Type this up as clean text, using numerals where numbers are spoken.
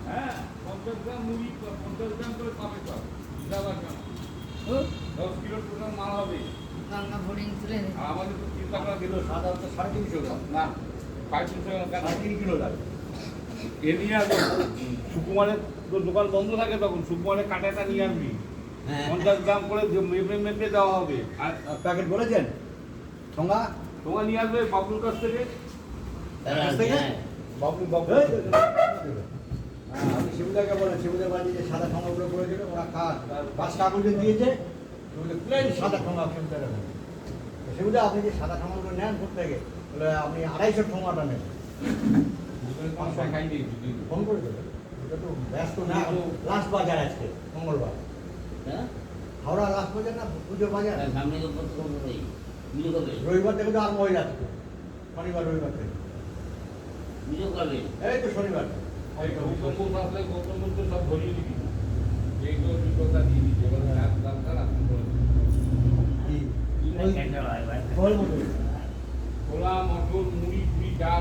হ্যাঁ 50 গ্রাম মুড়ি 50 গ্রাম করে পাবে তো 10 কিলোর টোটাল মাল হবে। গঙ্গা ভরিং তুলে দে। আমাদের তো 3 টাকা কিলো সাধারণত 350 গ্রাম না 500 টাকা 3 কিলো লাগে। এ নিয়ে আসবো সুকুমারের তো দোকান বন্ধ থাকে তখন সুকুমারের কাটাটা নিয়ে আসবি 50 গ্রাম করে মেপে মেপে দেওয়া হবে। আর প্যাকেট বলেছেন ঠোঙা তোমার নিয়ে আসবে বাবুর কাছ থেকে কাছ থেকে বাবু আমি শিবুদাকে বলেন শিবুদের বাড়ি যে সাদা ঠোঙাগুলো করেছিল ওরা পাঁচ কাগজে দিয়েছে প্লেন সাদা ঠোঙা শিবুদাকে শিবুদা আপনি যে সাদা ঠোঙাগুলো নেন প্রত্যেকে বলে আপনি 250 ঠোঙাটা নেন ফোন করে দেবেন এটা তো ব্যস্ত না লাস্ট বাজার আজকে মঙ্গলবার হ্যাঁ হাওড়া লাস্ট বাজার না পুজোর বাজার সামনে তো প্রথম হবেই ভিডিও করবে রবিবার থেকে তো আর মহিলা থাকে শনিবার রবিবার থেকে ভিডিও করবে এই তো শনিবার গৌতম আসলে গৌতম তো সব ধরিয়ে দিবি যেগুলো বিকল্পটা দিয়ে দিচ্ছে এবার দাম খারাপ কি ক্যান্ডেল হয় ভাই বল বল ছোলা মটর মুড়ি ফুড়ি যা